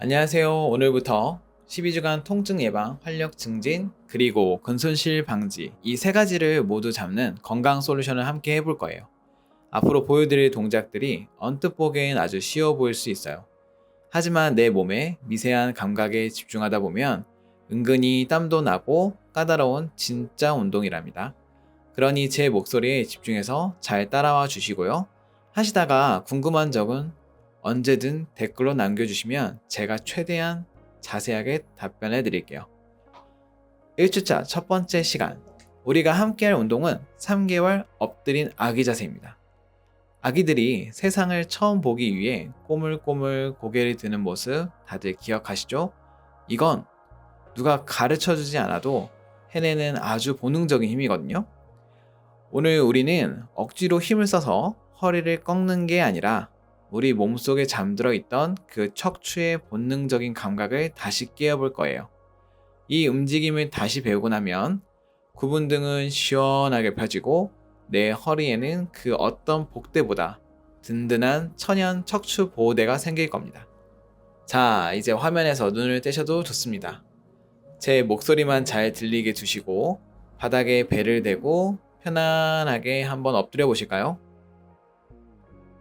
안녕하세요. 오늘부터 12주간 통증 예방, 활력 증진, 그리고 근손실 방지 이 세 가지를 모두 잡는 건강 솔루션을 함께 해볼 거예요. 앞으로 보여드릴 동작들이 언뜻 보기엔 아주 쉬워 보일 수 있어요. 하지만 내 몸의 미세한 감각에 집중하다 보면 은근히 땀도 나고 까다로운 진짜 운동이랍니다. 그러니 제 목소리에 집중해서 잘 따라와 주시고요. 하시다가 궁금한 점은 언제든 댓글로 남겨주시면 제가 최대한 자세하게 답변해 드릴게요. 1주차 첫 번째 시간. 우리가 함께할 운동은 3개월 엎드린 아기 자세입니다. 아기들이 세상을 처음 보기 위해 꼬물꼬물 고개를 드는 모습 다들 기억하시죠? 이건 누가 가르쳐 주지 않아도 해내는 아주 본능적인 힘이거든요. 오늘 우리는 억지로 힘을 써서 허리를 꺾는 게 아니라 우리 몸속에 잠들어 있던 그 척추의 본능적인 감각을 다시 깨워볼 거예요. 이 움직임을 다시 배우고 나면 구분등은 시원하게 펴지고 내 허리에는 그 어떤 복대보다 든든한 천연 척추 보호대가 생길 겁니다. 자, 이제 화면에서 눈을 떼셔도 좋습니다. 제 목소리만 잘 들리게 두시고 바닥에 배를 대고 편안하게 한번 엎드려 보실까요?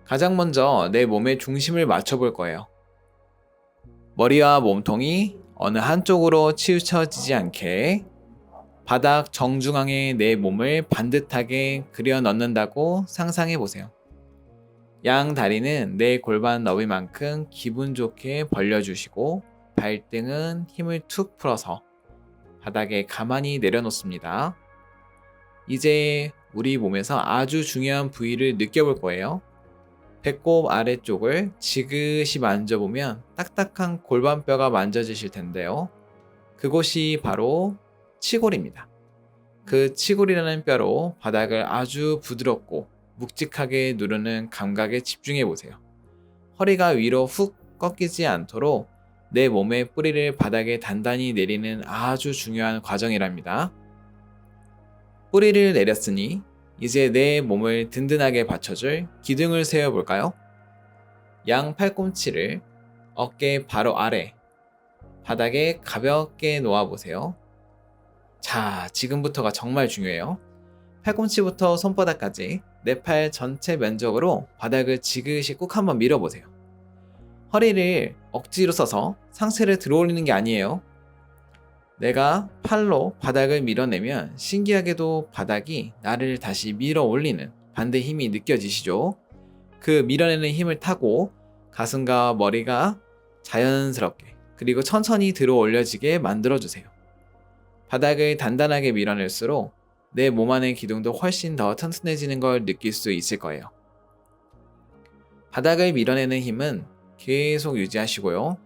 가장 먼저 내 몸의 중심을 맞춰볼 거예요. 머리와 몸통이 어느 한쪽으로 치우쳐지지 않게 바닥 정중앙에 내 몸을 반듯하게 그려 넣는다고 상상해 보세요. 양 다리는 내 골반 너비만큼 기분 좋게 벌려주시고 발등은 힘을 툭 풀어서 바닥에 가만히 내려놓습니다. 이제 우리 몸에서 아주 중요한 부위를 느껴볼 거예요. 배꼽 아래쪽을 지그시 만져보면 딱딱한 골반뼈가 만져지실 텐데요. 그곳이 바로 치골입니다. 그 치골이라는 뼈로 바닥을 아주 부드럽고 묵직하게 누르는 감각에 집중해 보세요. 허리가 위로 훅 꺾이지 않도록 내 몸의 뿌리를 바닥에 단단히 내리는 아주 중요한 과정이랍니다. 뿌리를 내렸으니 이제 내 몸을 든든하게 받쳐줄 기둥을 세워볼까요? 양 팔꿈치를 어깨 바로 아래, 바닥에 가볍게 놓아보세요. 자, 지금부터가 정말 중요해요. 팔꿈치부터 손바닥까지 내 팔 전체 면적으로 바닥을 지그시 꾹 한번 밀어보세요. 허리를 억지로 써서 상체를 들어올리는 게 아니에요. 내가 팔로 바닥을 밀어내면 신기하게도 바닥이 나를 다시 밀어 올리는 반대 힘이 느껴지시죠? 그 밀어내는 힘을 타고 가슴과 머리가 자연스럽게 그리고 천천히 들어 올려지게 만들어주세요. 바닥을 단단하게 밀어낼수록 내 몸 안의 기둥도 훨씬 더 튼튼해지는 걸 느낄 수 있을 거예요. 바닥을 밀어내는 힘은 계속 유지하시고요.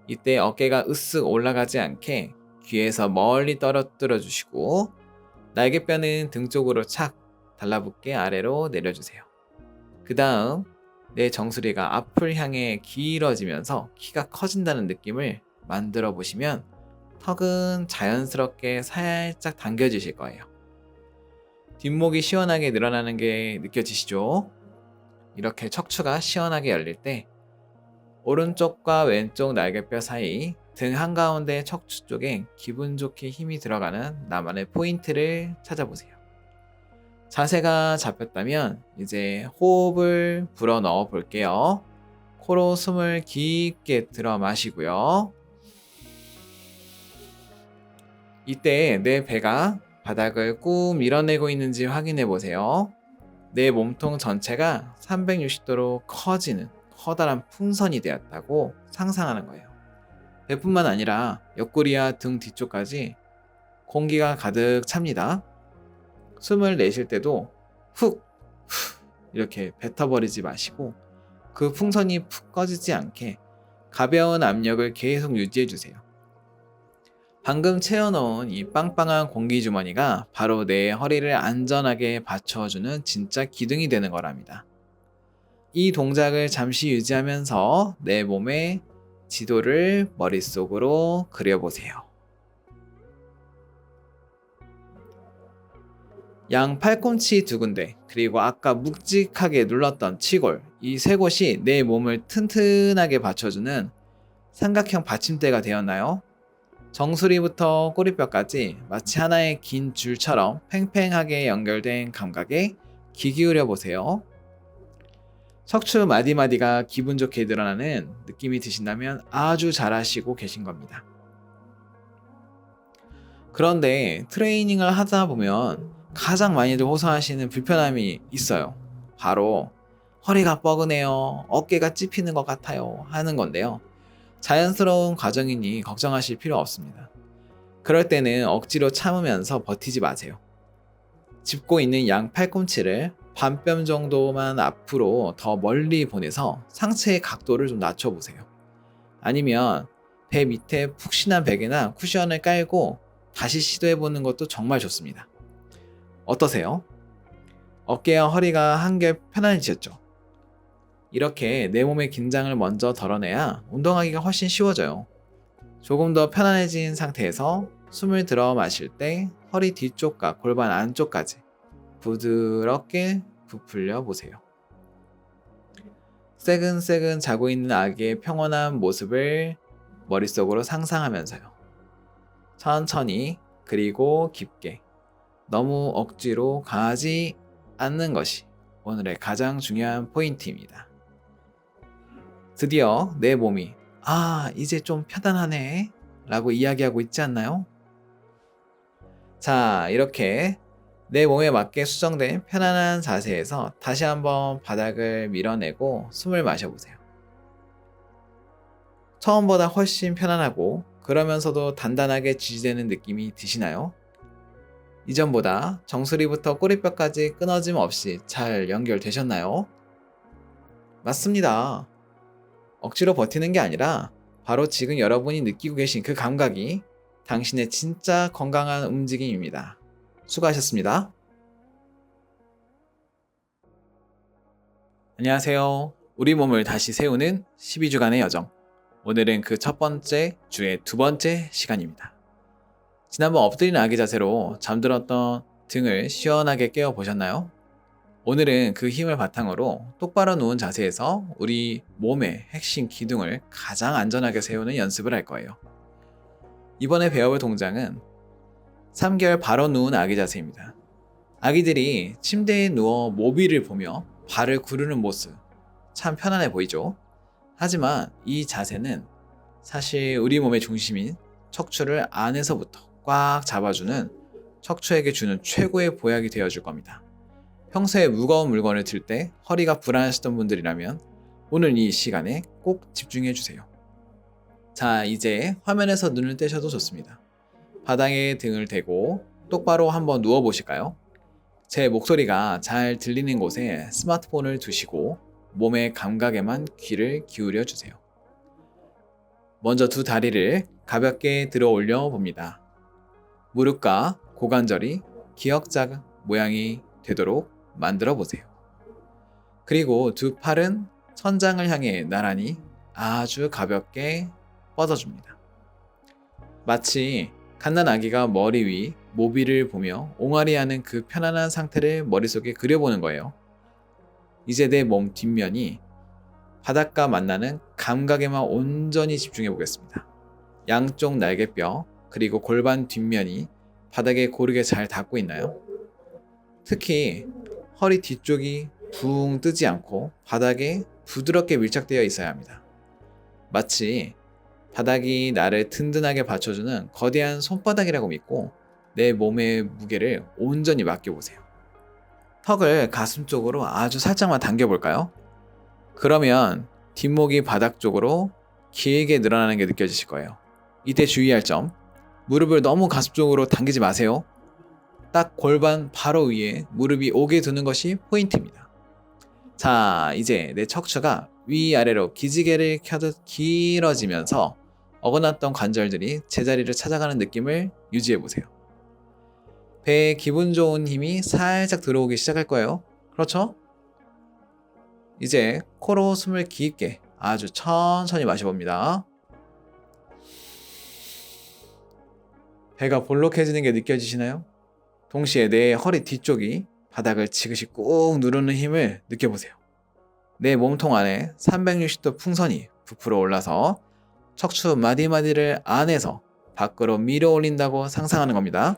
이때 어깨가 으쓱 올라가지 않게 귀에서 멀리 떨어뜨려 주시고 날개뼈는 등 쪽으로 착 달라붙게 아래로 내려주세요. 그 다음 내 정수리가 앞을 향해 길어지면서 키가 커진다는 느낌을 만들어 보시면 턱은 자연스럽게 살짝 당겨지실 거예요. 뒷목이 시원하게 늘어나는 게 느껴지시죠? 이렇게 척추가 시원하게 열릴 때 오른쪽과 왼쪽 날개뼈 사이 등 한가운데 척추 쪽에 기분 좋게 힘이 들어가는 나만의 포인트를 찾아보세요. 자세가 잡혔다면 이제 호흡을 불어 넣어 볼게요. 코로 숨을 깊게 들어 마시고요. 이때 내 배가 바닥을 꾹 밀어내고 있는지 확인해 보세요. 내 몸통 전체가 360도로 커지는 커다란 풍선이 되었다고 상상하는 거예요. 배뿐만 아니라 옆구리와 등 뒤쪽까지 공기가 가득 찹니다. 숨을 내쉴 때도 훅 이렇게 뱉어버리지 마시고 그 풍선이 푹 꺼지지 않게 가벼운 압력을 계속 유지해 주세요. 방금 채워놓은 이 빵빵한 공기주머니가 바로 내 허리를 안전하게 받쳐주는 진짜 기둥이 되는 거랍니다. 이 동작을 잠시 유지하면서 내 몸의 지도를 머릿속으로 그려보세요. 양 팔꿈치 두 군데, 그리고 아까 묵직하게 눌렀던 치골, 이 세 곳이 내 몸을 튼튼하게 받쳐주는 삼각형 받침대가 되었나요? 정수리부터 꼬리뼈까지 마치 하나의 긴 줄처럼 팽팽하게 연결된 감각에 귀 기울여 보세요. 척추 마디마디가 기분 좋게 늘어나는 느낌이 드신다면 아주 잘하시고 계신 겁니다. 그런데 트레이닝을 하다 보면 가장 많이들 호소하시는 불편함이 있어요. 바로 허리가 뻐근해요, 어깨가 찝히는 것 같아요 하는 건데요. 자연스러운 과정이니 걱정하실 필요 없습니다. 그럴 때는 억지로 참으면서 버티지 마세요. 짚고 있는 양 팔꿈치를 반뼘 정도만 앞으로 더 멀리 보내서 상체의 각도를 좀 낮춰보세요. 아니면 배 밑에 푹신한 베개나 쿠션을 깔고 다시 시도해보는 것도 정말 좋습니다. 어떠세요? 어깨와 허리가 한결 편안해지셨죠? 이렇게 내 몸의 긴장을 먼저 덜어내야 운동하기가 훨씬 쉬워져요. 조금 더 편안해진 상태에서 숨을 들어 마실 때 허리 뒤쪽과 골반 안쪽까지 부드럽게 부풀려 보세요. 새근새근 자고 있는 아기의 평온한 모습을 머릿속으로 상상하면서요. 천천히 그리고 깊게, 너무 억지로 가지 않는 것이 오늘의 가장 중요한 포인트입니다. 드디어 내 몸이 이제 좀 편안하네 라고 이야기하고 있지 않나요? 자, 이렇게 내 몸에 맞게 수정된 편안한 자세에서 다시 한번 바닥을 밀어내고 숨을 마셔보세요. 처음보다 훨씬 편안하고 그러면서도 단단하게 지지되는 느낌이 드시나요? 이전보다 정수리부터 꼬리뼈까지 끊어짐 없이 잘 연결되셨나요? 맞습니다. 억지로 버티는 게 아니라 바로 지금 여러분이 느끼고 계신 그 감각이 당신의 진짜 건강한 움직임입니다. 수고하셨습니다. 안녕하세요. 우리 몸을 다시 세우는 12주간의 여정. 오늘은 그 첫 번째 주의 두 번째 시간입니다. 지난번 엎드린 아기 자세로 잠들었던 등을 시원하게 깨워 보셨나요? 오늘은 그 힘을 바탕으로 똑바로 누운 자세에서 우리 몸의 핵심 기둥을 가장 안전하게 세우는 연습을 할 거예요. 이번에 배워볼 동작은 3개월 바로 누운 아기 자세입니다. 아기들이 침대에 누워 모비를 보며 발을 구르는 모습, 참 편안해 보이죠? 하지만 이 자세는 사실 우리 몸의 중심인 척추를 안에서부터 꽉 잡아주는, 척추에게 주는 최고의 보약이 되어줄 겁니다. 평소에 무거운 물건을 들 때 허리가 불안하시던 분들이라면 오늘 이 시간에 꼭 집중해주세요. 자, 이제 화면에서 눈을 떼셔도 좋습니다. 바닥에 등을 대고 똑바로 한번 누워보실까요? 제 목소리가 잘 들리는 곳에 스마트폰을 두시고 몸의 감각에만 귀를 기울여 주세요. 먼저 두 다리를 가볍게 들어 올려 봅니다. 무릎과 고관절이 기역자 모양이 되도록 만들어 보세요. 그리고 두 팔은 천장을 향해 나란히 아주 가볍게 뻗어줍니다. 마치 갓난아기가 머리 위 모비를 보며 옹알이하는 그 편안한 상태를 머릿속에 그려보는 거예요. 이제 내 몸 뒷면이 바닥과 만나는 감각에만 온전히 집중해 보겠습니다. 양쪽 날개뼈 그리고 골반 뒷면이 바닥에 고르게 잘 닿고 있나요? 특히 허리 뒤쪽이 붕 뜨지 않고 바닥에 부드럽게 밀착되어 있어야 합니다. 마치 바닥이 나를 든든하게 받쳐주는 거대한 손바닥이라고 믿고 내 몸의 무게를 온전히 맡겨보세요. 턱을 가슴 쪽으로 아주 살짝만 당겨볼까요? 그러면 뒷목이 바닥 쪽으로 길게 늘어나는 게 느껴지실 거예요. 이때 주의할 점, 무릎을 너무 가슴 쪽으로 당기지 마세요. 딱 골반 바로 위에 무릎이 오게 두는 것이 포인트입니다. 자, 이제 내 척추가 위아래로 기지개를 켜듯 길어지면서 어긋났던 관절들이 제자리를 찾아가는 느낌을 유지해보세요. 배에 기분 좋은 힘이 살짝 들어오기 시작할 거예요. 그렇죠? 이제 코로 숨을 깊게 아주 천천히 마셔봅니다. 배가 볼록해지는 게 느껴지시나요? 동시에 내 허리 뒤쪽이 바닥을 지그시 꾹 누르는 힘을 느껴보세요. 내 몸통 안에 360도 풍선이 부풀어 올라서 척추 마디마디를 안에서 밖으로 밀어 올린다고 상상하는 겁니다.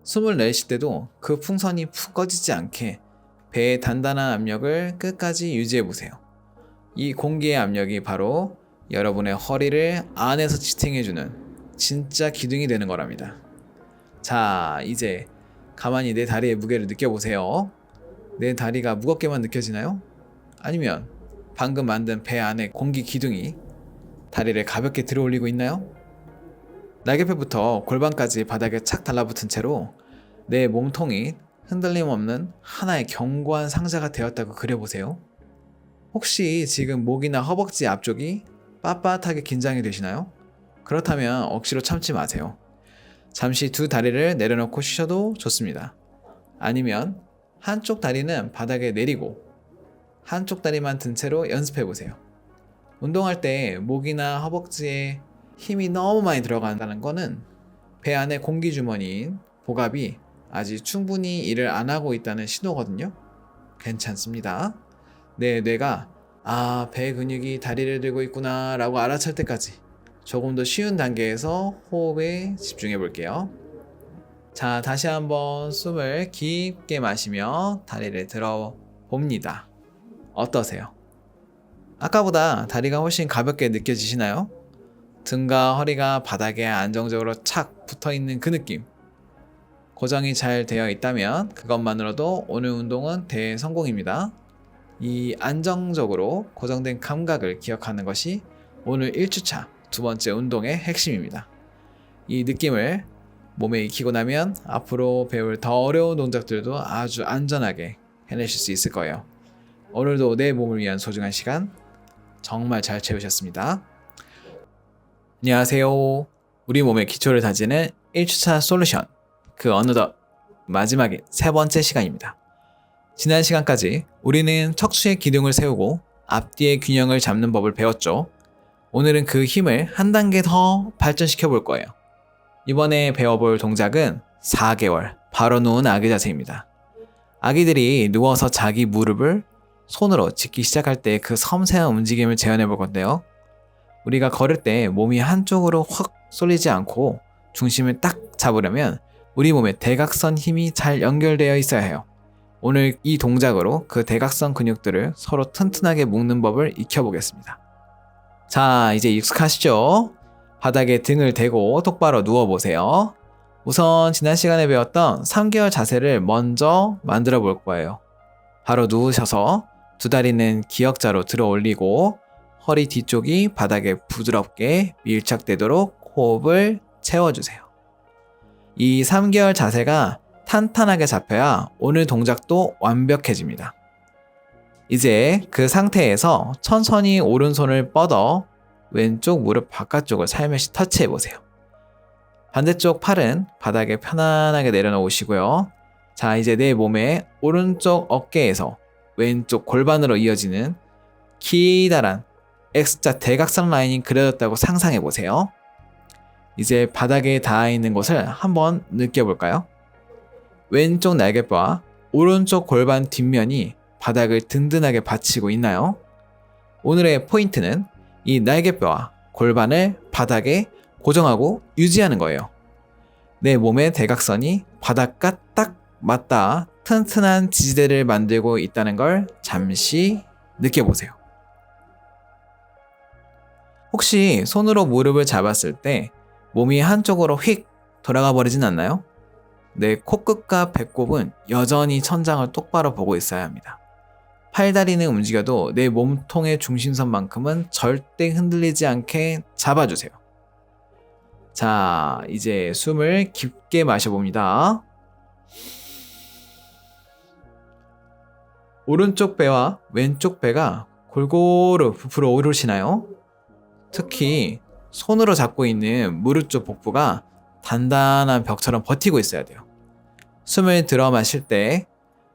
숨을 내쉴 때도 그 풍선이 푹 꺼지지 않게 배의 단단한 압력을 끝까지 유지해 보세요. 이 공기의 압력이 바로 여러분의 허리를 안에서 지탱해주는 진짜 기둥이 되는 거랍니다. 자, 이제 가만히 내 다리의 무게를 느껴보세요. 내 다리가 무겁게만 느껴지나요? 아니면 방금 만든 배 안에 공기 기둥이 다리를 가볍게 들어 올리고 있나요? 날개뼈부터 골반까지 바닥에 착 달라붙은 채로 내 몸통이 흔들림 없는 하나의 견고한 상자가 되었다고 그려보세요. 혹시 지금 목이나 허벅지 앞쪽이 빳빳하게 긴장이 되시나요? 그렇다면 억지로 참지 마세요. 잠시 두 다리를 내려놓고 쉬셔도 좋습니다. 아니면 한쪽 다리는 바닥에 내리고 한쪽 다리만 든 채로 연습해 보세요. 운동할 때 목이나 허벅지에 힘이 너무 많이 들어간다는 거는 배 안에 공기 주머니인 복압이 아직 충분히 일을 안 하고 있다는 신호거든요. 괜찮습니다. 내 뇌가 배 근육이 다리를 들고 있구나 라고 알아챌 때까지 조금 더 쉬운 단계에서 호흡에 집중해 볼게요. 자, 다시 한번 숨을 깊게 마시며 다리를 들어 봅니다. 어떠세요? 아까보다 다리가 훨씬 가볍게 느껴지시나요? 등과 허리가 바닥에 안정적으로 착 붙어있는 그 느낌. 고정이 잘 되어 있다면 그것만으로도 오늘 운동은 대성공입니다. 이 안정적으로 고정된 감각을 기억하는 것이 오늘 1주차 두 번째 운동의 핵심입니다. 이 느낌을 몸에 익히고 나면 앞으로 배울 더 어려운 동작들도 아주 안전하게 해내실 수 있을 거예요. 오늘도 내 몸을 위한 소중한 시간 정말 잘 채우셨습니다. 안녕하세요. 우리 몸의 기초를 다지는 1주차 솔루션, 그 어느덧 마지막인 세 번째 시간입니다. 지난 시간까지 우리는 척추의 기둥을 세우고 앞뒤의 균형을 잡는 법을 배웠죠. 오늘은 그 힘을 한 단계 더 발전시켜 볼 거예요. 이번에 배워볼 동작은 4개월 바로 누운 아기 자세입니다. 아기들이 누워서 자기 무릎을 손으로 짚기 시작할 때 그 섬세한 움직임을 재현해 볼 건데요. 우리가 걸을 때 몸이 한쪽으로 확 쏠리지 않고 중심을 딱 잡으려면 우리 몸에 대각선 힘이 잘 연결되어 있어야 해요. 오늘 이 동작으로 그 대각선 근육들을 서로 튼튼하게 묶는 법을 익혀보겠습니다. 자, 이제 익숙하시죠? 바닥에 등을 대고 똑바로 누워보세요. 우선 지난 시간에 배웠던 3개월 자세를 먼저 만들어 볼 거예요. 바로 누우셔서 두 다리는 기역자로 들어 올리고 허리 뒤쪽이 바닥에 부드럽게 밀착되도록 호흡을 채워주세요. 이 3개월 자세가 탄탄하게 잡혀야 오늘 동작도 완벽해집니다. 이제 그 상태에서 천천히 오른손을 뻗어 왼쪽 무릎 바깥쪽을 살며시 터치해보세요. 반대쪽 팔은 바닥에 편안하게 내려놓으시고요. 자, 이제 내 몸의 오른쪽 어깨에서 왼쪽 골반으로 이어지는 기다란 X자 대각선 라인이 그려졌다고 상상해보세요. 이제 바닥에 닿아 있는 곳을 한번 느껴볼까요? 왼쪽 날개뼈와 오른쪽 골반 뒷면이 바닥을 든든하게 받치고 있나요? 오늘의 포인트는 이 날개뼈와 골반을 바닥에 고정하고 유지하는 거예요. 내 몸의 대각선이 바닥과 딱 맞닿아 튼튼한 지지대를 만들고 있다는 걸 잠시 느껴보세요. 혹시 손으로 무릎을 잡았을 때 몸이 한쪽으로 휙 돌아가 버리진 않나요? 내 코끝과 배꼽은 여전히 천장을 똑바로 보고 있어야 합니다. 팔다리는 움직여도 내 몸통의 중심선만큼은 절대 흔들리지 않게 잡아주세요. 자, 이제 숨을 깊게 마셔봅니다. 오른쪽 배와 왼쪽 배가 골고루 부풀어 오르시나요? 특히 손으로 잡고 있는 무릎 쪽 복부가 단단한 벽처럼 버티고 있어야 돼요. 숨을 들어 마실 때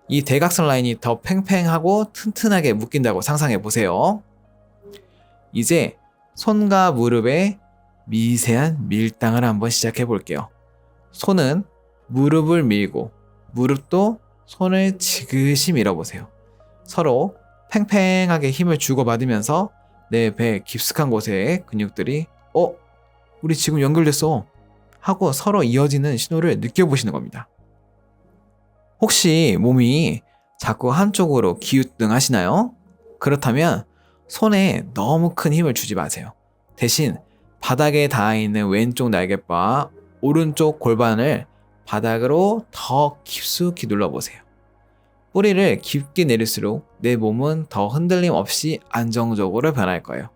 이 대각선 라인이 더 팽팽하고 튼튼하게 묶인다고 상상해 보세요. 이제 손과 무릎의 미세한 밀당을 한번 시작해 볼게요. 손은 무릎을 밀고 무릎도 손을 지그시 밀어보세요. 서로 팽팽하게 힘을 주고받으면서 내 배 깊숙한 곳에 근육들이 우리 지금 연결됐어 하고 서로 이어지는 신호를 느껴보시는 겁니다. 혹시 몸이 자꾸 한쪽으로 기우뚱하시나요? 그렇다면 손에 너무 큰 힘을 주지 마세요. 대신 바닥에 닿아 있는 왼쪽 날개뼈와 오른쪽 골반을 바닥으로 더 깊숙이 눌러보세요. 뿌리를 깊게 내릴수록 내 몸은 더 흔들림 없이 안정적으로 변할 거예요.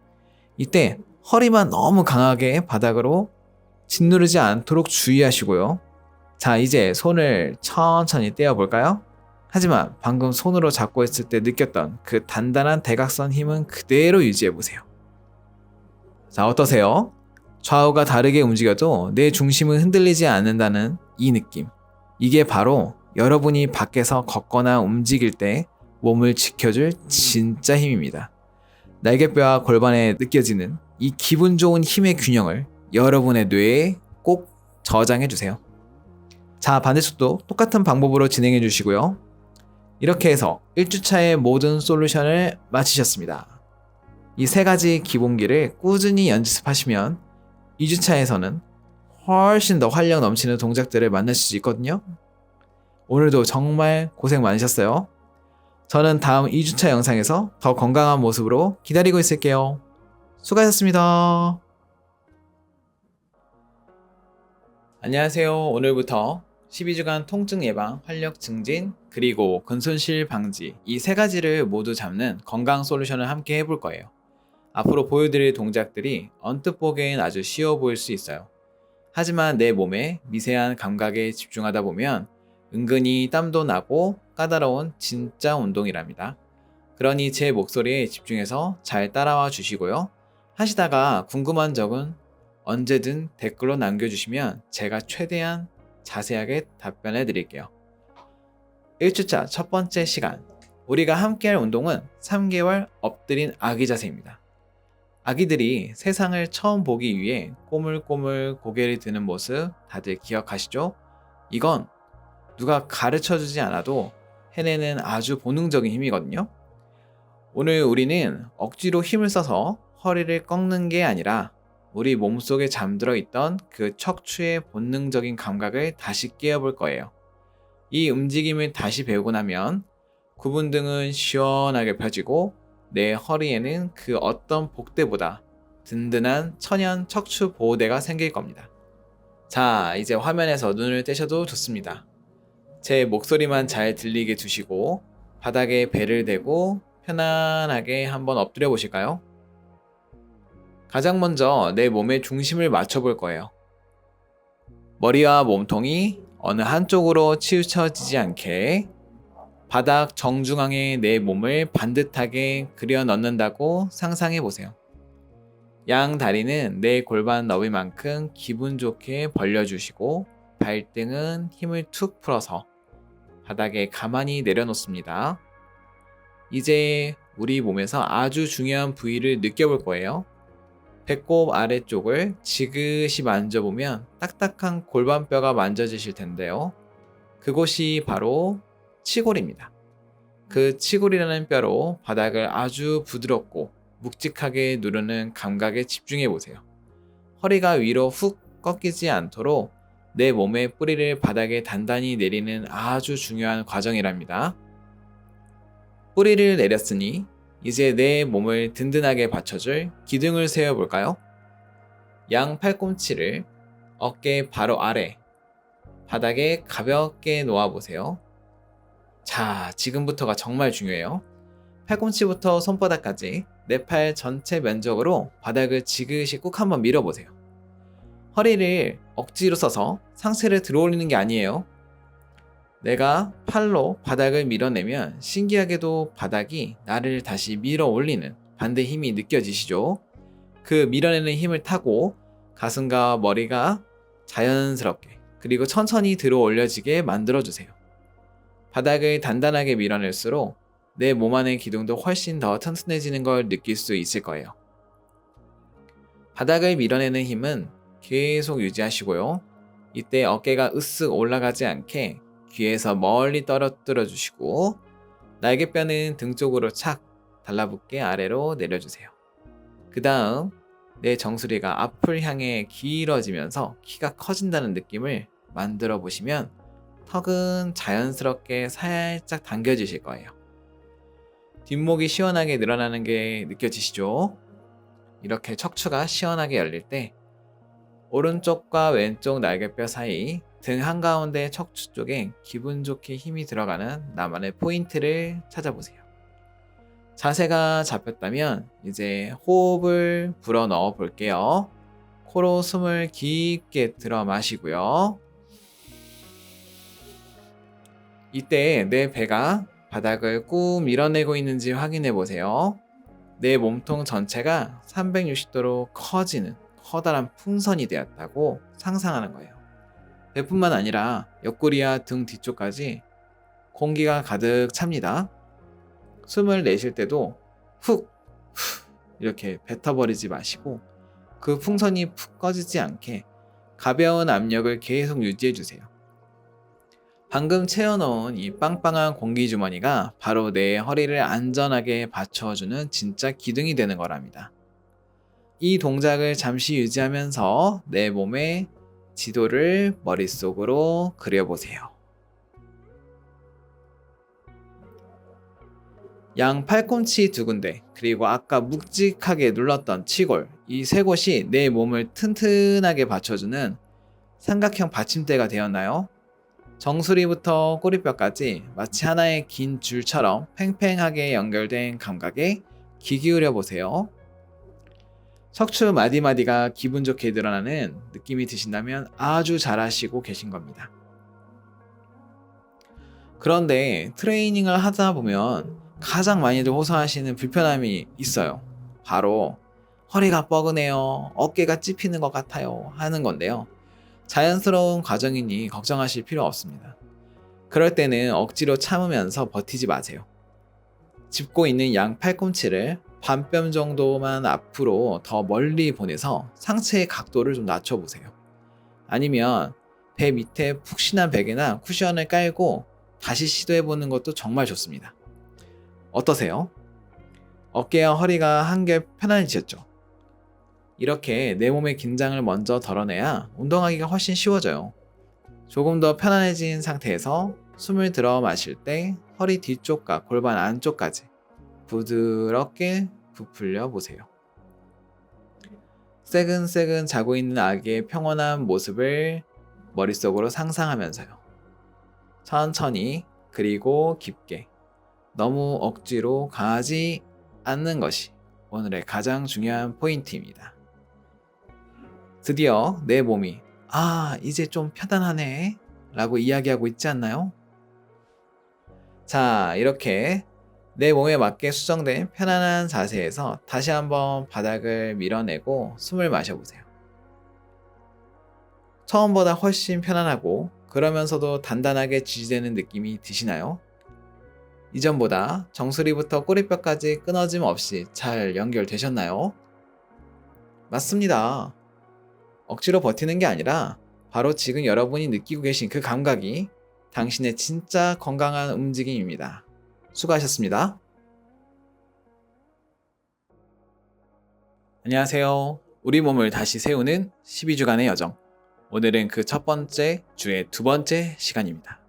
이때 허리만 너무 강하게 바닥으로 짓누르지 않도록 주의하시고요. 자, 이제 손을 천천히 떼어볼까요? 하지만 방금 손으로 잡고 있을 때 느꼈던 그 단단한 대각선 힘은 그대로 유지해보세요. 자, 어떠세요? 좌우가 다르게 움직여도 내 중심은 흔들리지 않는다는 이 느낌. 이게 바로 여러분이 밖에서 걷거나 움직일 때 몸을 지켜줄 진짜 힘입니다. 날개뼈와 골반에 느껴지는 이 기분 좋은 힘의 균형을 여러분의 뇌에 꼭 저장해주세요. 자, 반대쪽도 똑같은 방법으로 진행해 주시고요. 이렇게 해서 1주차의 모든 솔루션을 마치셨습니다. 이 세 가지 기본기를 꾸준히 연습하시면 2주차에서는 훨씬 더 활력 넘치는 동작들을 만나실 수 있거든요. 오늘도 정말 고생 많으셨어요. 저는 다음 2주차 영상에서 더 건강한 모습으로 기다리고 있을게요. 수고하셨습니다. 안녕하세요. 오늘부터 12주간 통증 예방, 활력 증진, 그리고 근손실 방지 이 세 가지를 모두 잡는 건강 솔루션을 함께 해볼 거예요. 앞으로 보여드릴 동작들이 언뜻 보기엔 아주 쉬워 보일 수 있어요. 하지만 내 몸의 미세한 감각에 집중하다 보면 은근히 땀도 나고 까다로운 진짜 운동이랍니다. 그러니 제 목소리에 집중해서 잘 따라와 주시고요. 하시다가 궁금한 점은 언제든 댓글로 남겨주시면 제가 최대한 자세하게 답변해 드릴게요. 1주차 첫 번째 시간. 우리가 함께할 운동은 3개월 엎드린 아기 자세입니다. 아기들이 세상을 처음 보기 위해 꼬물꼬물 고개를 드는 모습 다들 기억하시죠? 이건 누가 가르쳐 주지 않아도 해내는 아주 본능적인 힘이거든요. 오늘 우리는 억지로 힘을 써서 허리를 꺾는 게 아니라 우리 몸속에 잠들어 있던 그 척추의 본능적인 감각을 다시 깨워볼 거예요. 이 움직임을 다시 배우고 나면 구분등은 시원하게 펴지고 내 허리에는 그 어떤 복대보다 든든한 천연 척추 보호대가 생길 겁니다. 자, 이제 화면에서 눈을 떼셔도 좋습니다. 제 목소리만 잘 들리게 두시고 바닥에 배를 대고 편안하게 한번 엎드려 보실까요? 가장 먼저 내 몸의 중심을 맞춰볼 거예요. 머리와 몸통이 어느 한쪽으로 치우쳐지지 않게 바닥 정중앙에 내 몸을 반듯하게 그려 넣는다고 상상해 보세요. 양 다리는 내 골반 너비만큼 기분 좋게 벌려주시고 발등은 힘을 툭 풀어서 바닥에 가만히 내려놓습니다. 이제 우리 몸에서 아주 중요한 부위를 느껴볼 거예요. 배꼽 아래쪽을 지그시 만져보면 딱딱한 골반뼈가 만져지실 텐데요. 그곳이 바로 치골입니다. 그 치골이라는 뼈로 바닥을 아주 부드럽고 묵직하게 누르는 감각에 집중해 보세요. 허리가 위로 훅 꺾이지 않도록 내 몸의 뿌리를 바닥에 단단히 내리는 아주 중요한 과정이랍니다. 뿌리를 내렸으니 이제 내 몸을 든든하게 받쳐줄 기둥을 세워볼까요? 양 팔꿈치를 어깨 바로 아래, 바닥에 가볍게 놓아보세요. 자, 지금부터가 정말 중요해요. 팔꿈치부터 손바닥까지 내 팔 전체 면적으로 바닥을 지그시 꾹 한번 밀어보세요. 허리를 억지로 써서 상체를 들어올리는 게 아니에요. 내가 팔로 바닥을 밀어내면 신기하게도 바닥이 나를 다시 밀어 올리는 반대 힘이 느껴지시죠? 그 밀어내는 힘을 타고 가슴과 머리가 자연스럽게 그리고 천천히 들어 올려지게 만들어주세요. 바닥을 단단하게 밀어낼수록 내 몸 안의 기둥도 훨씬 더 튼튼해지는 걸 느낄 수 있을 거예요. 바닥을 밀어내는 힘은 계속 유지하시고요. 이때 어깨가 으쓱 올라가지 않게 귀에서 멀리 떨어뜨려 주시고 날개뼈는 등 쪽으로 착 달라붙게 아래로 내려주세요. 그 다음 내 정수리가 앞을 향해 길어지면서 키가 커진다는 느낌을 만들어 보시면 턱은 자연스럽게 살짝 당겨지실 거예요. 뒷목이 시원하게 늘어나는 게 느껴지시죠? 이렇게 척추가 시원하게 열릴 때 오른쪽과 왼쪽 날개뼈 사이 등 한가운데 척추 쪽에 기분 좋게 힘이 들어가는 나만의 포인트를 찾아보세요. 자세가 잡혔다면 이제 호흡을 불어 넣어 볼게요. 코로 숨을 깊게 들어 마시고요. 이때 내 배가 바닥을 꾹 밀어내고 있는지 확인해 보세요. 내 몸통 전체가 360도로 커지는 커다란 풍선이 되었다고 상상하는 거예요. 배뿐만 아니라 옆구리와 등 뒤쪽까지 공기가 가득 찹니다. 숨을 내쉴 때도 훅 이렇게 뱉어버리지 마시고 그 풍선이 푹 꺼지지 않게 가벼운 압력을 계속 유지해 주세요. 방금 채워놓은 이 빵빵한 공기주머니가 바로 내 허리를 안전하게 받쳐주는 진짜 기둥이 되는 거랍니다. 이 동작을 잠시 유지하면서 내 몸의 지도를 머릿속으로 그려보세요. 양 팔꿈치 두 군데, 그리고 아까 묵직하게 눌렀던 치골, 이 세 곳이 내 몸을 튼튼하게 받쳐주는 삼각형 받침대가 되었나요? 정수리부터 꼬리뼈까지 마치 하나의 긴 줄처럼 팽팽하게 연결된 감각에 귀 기울여 보세요. 척추 마디마디가 기분 좋게 늘어나는 느낌이 드신다면 아주 잘하시고 계신 겁니다. 그런데 트레이닝을 하다 보면 가장 많이들 호소하시는 불편함이 있어요. 바로 허리가 뻐근해요, 어깨가 찝히는 것 같아요 하는 건데요. 자연스러운 과정이니 걱정하실 필요 없습니다. 그럴 때는 억지로 참으면서 버티지 마세요. 짚고 있는 양 팔꿈치를 반뼘 정도만 앞으로 더 멀리 보내서 상체의 각도를 좀 낮춰보세요. 아니면 배 밑에 푹신한 베개나 쿠션을 깔고 다시 시도해보는 것도 정말 좋습니다. 어떠세요? 어깨와 허리가 한결 편안해지셨죠? 이렇게 내 몸의 긴장을 먼저 덜어내야 운동하기가 훨씬 쉬워져요. 조금 더 편안해진 상태에서 숨을 들어 마실 때 허리 뒤쪽과 골반 안쪽까지 부드럽게 부풀려 보세요. 새근새근 자고 있는 아기의 평온한 모습을 머릿속으로 상상하면서요. 천천히 그리고 깊게, 너무 억지로 가지 않는 것이 오늘의 가장 중요한 포인트입니다. 드디어 내 몸이 이제 좀 편안하네 라고 이야기하고 있지 않나요? 자, 이렇게 내 몸에 맞게 수정된 편안한 자세에서 다시 한번 바닥을 밀어내고 숨을 마셔보세요. 처음보다 훨씬 편안하고 그러면서도 단단하게 지지되는 느낌이 드시나요? 이전보다 정수리부터 꼬리뼈까지 끊어짐 없이 잘 연결되셨나요? 맞습니다. 억지로 버티는 게 아니라 바로 지금 여러분이 느끼고 계신 그 감각이 당신의 진짜 건강한 움직임입니다. 수고하셨습니다. 안녕하세요. 우리 몸을 다시 세우는 12주간의 여정. 오늘은 그 첫 번째 주의 두 번째 시간입니다.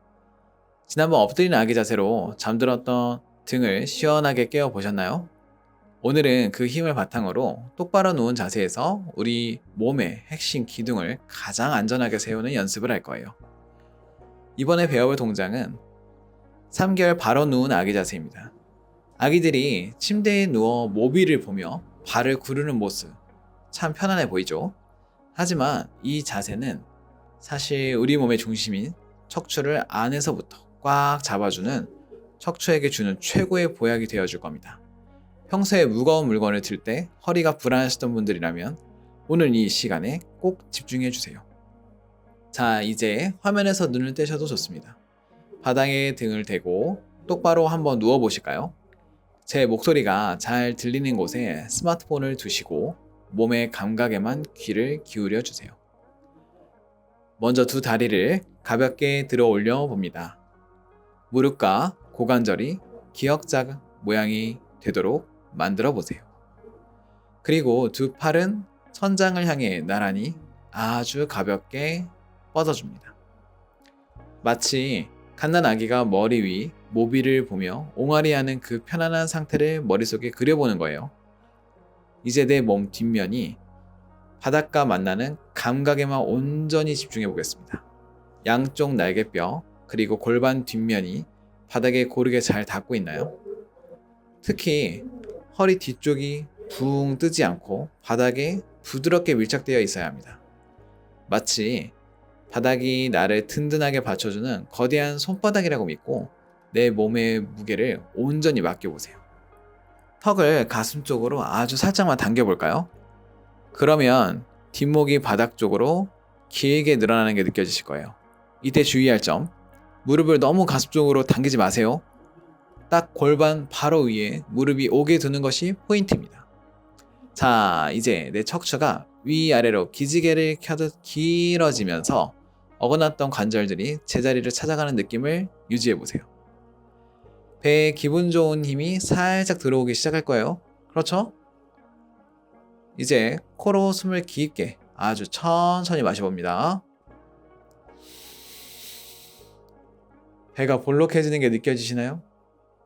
지난번 엎드린 아기 자세로 잠들었던 등을 시원하게 깨워보셨나요? 오늘은 그 힘을 바탕으로 똑바로 누운 자세에서 우리 몸의 핵심 기둥을 가장 안전하게 세우는 연습을 할 거예요. 이번에 배워볼 동작은 3개월 바로 누운 아기 자세입니다. 아기들이 침대에 누워 모비를 보며 발을 구르는 모습, 참 편안해 보이죠? 하지만 이 자세는 사실 우리 몸의 중심인 척추를 안에서부터 꽉 잡아주는, 척추에게 주는 최고의 보약이 되어줄 겁니다. 평소에 무거운 물건을 들 때 허리가 불안하시던 분들이라면 오늘 이 시간에 꼭 집중해 주세요. 자, 이제 화면에서 눈을 떼셔도 좋습니다. 바닥에 등을 대고 똑바로 한번 누워 보실까요? 제 목소리가 잘 들리는 곳에 스마트폰을 두시고 몸의 감각에만 귀를 기울여 주세요. 먼저 두 다리를 가볍게 들어 올려 봅니다. 무릎과 고관절이 기역자 모양이 되도록 만들어 보세요. 그리고 두 팔은 천장을 향해 나란히 아주 가볍게 뻗어줍니다. 마치 갓난아기가 머리 위 모비를 보며 옹알이하는 그 편안한 상태를 머릿속에 그려보는 거예요. 이제 내 몸 뒷면이 바닥과 만나는 감각에만 온전히 집중해 보겠습니다. 양쪽 날개뼈 그리고 골반 뒷면이 바닥에 고르게 잘 닿고 있나요? 특히 허리 뒤쪽이 붕 뜨지 않고 바닥에 부드럽게 밀착되어 있어야 합니다. 마치 바닥이 나를 든든하게 받쳐주는 거대한 손바닥이라고 믿고 내 몸의 무게를 온전히 맡겨보세요. 턱을 가슴 쪽으로 아주 살짝만 당겨볼까요? 그러면 뒷목이 바닥 쪽으로 길게 늘어나는 게 느껴지실 거예요. 이때 주의할 점, 무릎을 너무 가슴 쪽으로 당기지 마세요. 딱 골반 바로 위에 무릎이 오게 두는 것이 포인트입니다. 자, 이제 내 척추가 위아래로 기지개를 켜듯 길어지면서 어긋났던 관절들이 제자리를 찾아가는 느낌을 유지해보세요. 배에 기분 좋은 힘이 살짝 들어오기 시작할 거예요. 그렇죠? 이제 코로 숨을 깊게 아주 천천히 마셔봅니다. 배가 볼록해지는 게 느껴지시나요?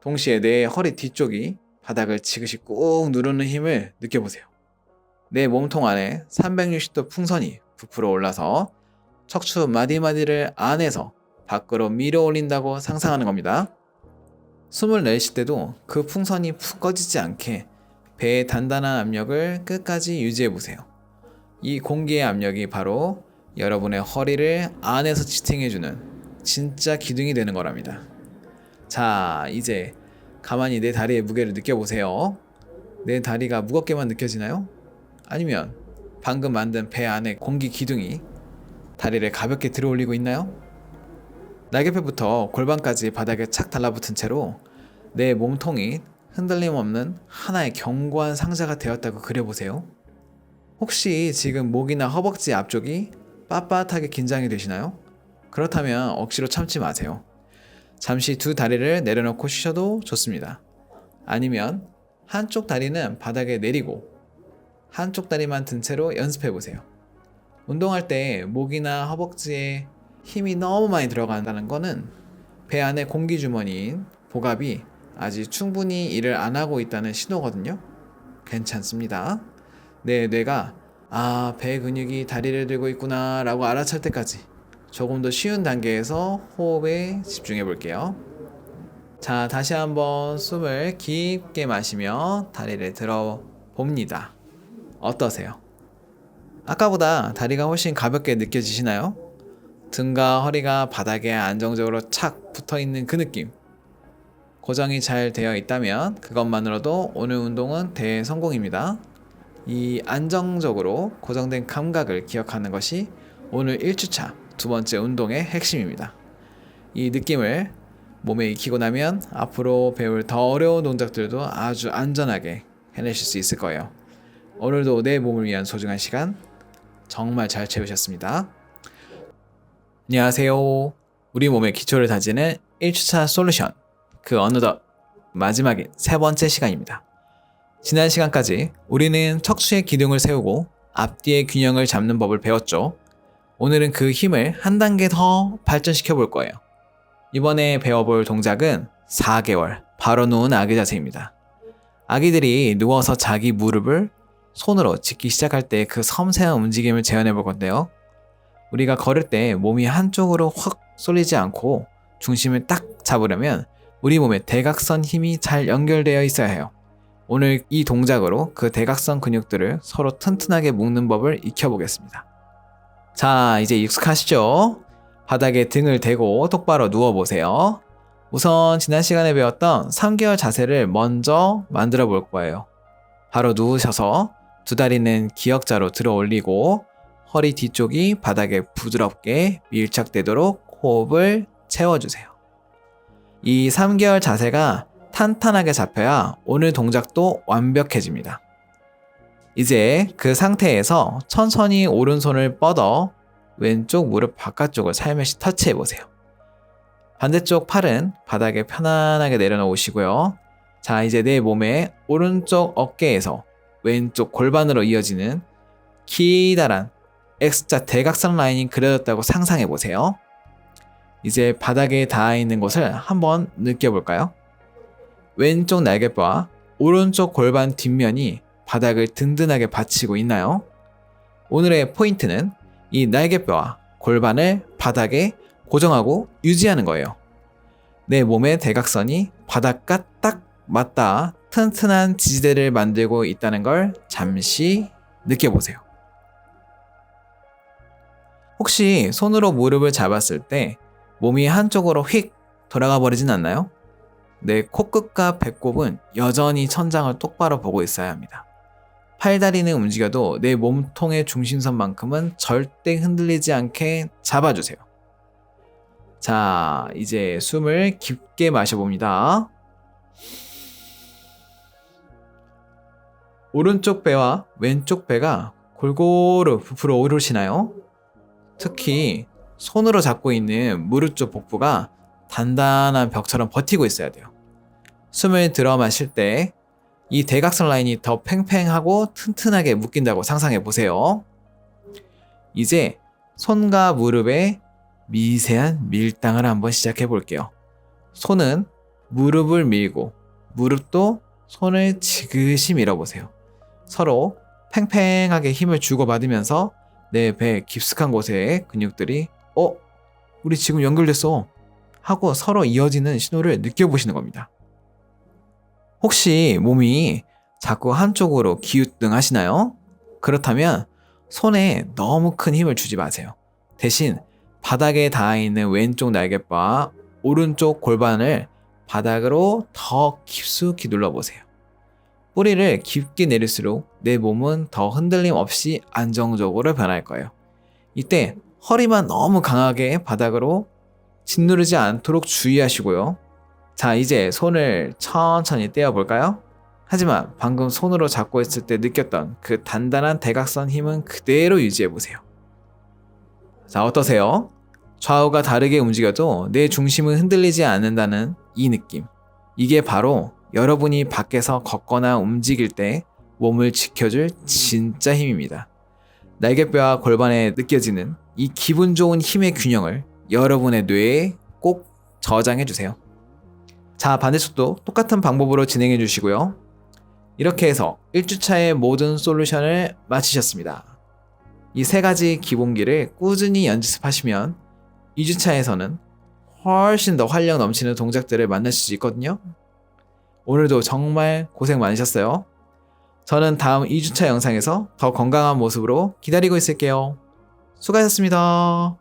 동시에 내 허리 뒤쪽이 바닥을 지그시 꾹 누르는 힘을 느껴보세요. 내 몸통 안에 360도 풍선이 부풀어 올라서 척추 마디마디를 안에서 밖으로 밀어 올린다고 상상하는 겁니다. 숨을 내쉴 때도 그 풍선이 푹 꺼지지 않게 배의 단단한 압력을 끝까지 유지해보세요. 이 공기의 압력이 바로 여러분의 허리를 안에서 지탱해주는 진짜 기둥이 되는 거랍니다. 자, 이제 가만히 내 다리의 무게를 느껴보세요. 내 다리가 무겁게만 느껴지나요? 아니면 방금 만든 배 안에 공기 기둥이 다리를 가볍게 들어 올리고 있나요? 날개뼈부터 골반까지 바닥에 착 달라붙은 채로 내 몸통이 흔들림 없는 하나의 견고한 상자가 되었다고 그려보세요. 혹시 지금 목이나 허벅지 앞쪽이 빳빳하게 긴장이 되시나요? 그렇다면 억지로 참지 마세요. 잠시 두 다리를 내려놓고 쉬셔도 좋습니다. 아니면 한쪽 다리는 바닥에 내리고 한쪽 다리만 든 채로 연습해보세요. 운동할 때 목이나 허벅지에 힘이 너무 많이 들어간다는 거는 배 안에 공기주머니인 복압이 아직 충분히 일을 안 하고 있다는 신호거든요. 괜찮습니다. 내 뇌가 배 근육이 다리를 들고 있구나 라고 알아챌 때까지 조금 더 쉬운 단계에서 호흡에 집중해 볼게요. 자, 다시 한번 숨을 깊게 마시며 다리를 들어 봅니다. 어떠세요? 아까보다 다리가 훨씬 가볍게 느껴지시나요? 등과 허리가 바닥에 안정적으로 착 붙어있는 그 느낌. 고정이 잘 되어 있다면 그것만으로도 오늘 운동은 대성공입니다. 이 안정적으로 고정된 감각을 기억하는 것이 오늘 1주차 두 번째 운동의 핵심입니다. 이 느낌을 몸에 익히고 나면 앞으로 배울 더 어려운 동작들도 아주 안전하게 해내실 수 있을 거예요. 오늘도 내 몸을 위한 소중한 시간 정말 잘 채우셨습니다. 안녕하세요. 우리 몸의 기초를 다지는 1주차 솔루션 그 어느덧 마지막인 세 번째 시간입니다. 지난 시간까지 우리는 척추의 기둥을 세우고 앞뒤의 균형을 잡는 법을 배웠죠. 오늘은 그 힘을 한 단계 더 발전시켜 볼 거예요. 이번에 배워볼 동작은 4개월 바로 누운 아기 자세입니다. 아기들이 누워서 자기 무릎을 손으로 짚기 시작할 때 그 섬세한 움직임을 재현해 볼 건데요. 우리가 걸을 때 몸이 한쪽으로 확 쏠리지 않고 중심을 딱 잡으려면 우리 몸에 대각선 힘이 잘 연결되어 있어야 해요. 오늘 이 동작으로 그 대각선 근육들을 서로 튼튼하게 묶는 법을 익혀보겠습니다. 자, 이제 익숙하시죠? 바닥에 등을 대고 똑바로 누워보세요. 우선 지난 시간에 배웠던 3개월 자세를 먼저 만들어 볼 거예요. 바로 누우셔서 두 다리는 기역자로 들어 올리고 허리 뒤쪽이 바닥에 부드럽게 밀착되도록 호흡을 채워주세요. 이 3개월 자세가 탄탄하게 잡혀야 오늘 동작도 완벽해집니다. 이제 그 상태에서 천천히 오른손을 뻗어 왼쪽 무릎 바깥쪽을 살며시 터치해보세요. 반대쪽 팔은 바닥에 편안하게 내려놓으시고요. 자, 이제 내 몸의 오른쪽 어깨에서 왼쪽 골반으로 이어지는 기다란 X자 대각선 라인이 그려졌다고 상상해 보세요. 이제 바닥에 닿아 있는 곳을 한번 느껴볼까요? 왼쪽 날개뼈와 오른쪽 골반 뒷면이 바닥을 든든하게 받치고 있나요? 오늘의 포인트는 이 날개뼈와 골반을 바닥에 고정하고 유지하는 거예요. 내 몸의 대각선이 바닥과 딱 맞닿아 튼튼한 지지대를 만들고 있다는 걸 잠시 느껴보세요. 혹시 손으로 무릎을 잡았을 때 몸이 한쪽으로 휙 돌아가 버리진 않나요? 내 코끝과 배꼽은 여전히 천장을 똑바로 보고 있어야 합니다. 팔다리는 움직여도 내 몸통의 중심선만큼은 절대 흔들리지 않게 잡아주세요. 자, 이제 숨을 깊게 마셔봅니다. 오른쪽 배와 왼쪽 배가 골고루 부풀어 오르시나요? 특히 손으로 잡고 있는 무릎 쪽 복부가 단단한 벽처럼 버티고 있어야 돼요. 숨을 들어 마실 때 이 대각선 라인이 더 팽팽하고 튼튼하게 묶인다고 상상해 보세요. 이제 손과 무릎의 미세한 밀당을 한번 시작해 볼게요. 손은 무릎을 밀고 무릎도 손을 지그시 밀어보세요. 서로 팽팽하게 힘을 주고받으면서 내 배 깊숙한 곳에 근육들이 우리 지금 연결됐어 하고 서로 이어지는 신호를 느껴보시는 겁니다. 혹시 몸이 자꾸 한쪽으로 기우뚱 하시나요? 그렇다면 손에 너무 큰 힘을 주지 마세요. 대신 바닥에 닿아 있는 왼쪽 날개뼈와 오른쪽 골반을 바닥으로 더 깊숙이 눌러보세요. 뿌리를 깊게 내릴수록 내 몸은 더 흔들림 없이 안정적으로 변할 거예요. 이때 허리만 너무 강하게 바닥으로 짓누르지 않도록 주의하시고요. 자, 이제 손을 천천히 떼어볼까요? 하지만 방금 손으로 잡고 있을 때 느꼈던 그 단단한 대각선 힘은 그대로 유지해보세요. 자, 어떠세요? 좌우가 다르게 움직여도 내 중심은 흔들리지 않는다는 이 느낌. 이게 바로 여러분이 밖에서 걷거나 움직일 때 몸을 지켜줄 진짜 힘입니다. 날개뼈와 골반에 느껴지는 이 기분 좋은 힘의 균형을 여러분의 뇌에 꼭 저장해주세요. 자, 반대쪽도 똑같은 방법으로 진행해 주시고요. 이렇게 해서 1주차의 모든 솔루션을 마치셨습니다. 이 3가지 기본기를 꾸준히 연습하시면 2주차에서는 훨씬 더 활력 넘치는 동작들을 만나실 수 있거든요. 오늘도 정말 고생 많으셨어요. 저는 다음 2주차 영상에서 더 건강한 모습으로 기다리고 있을게요. 수고하셨습니다.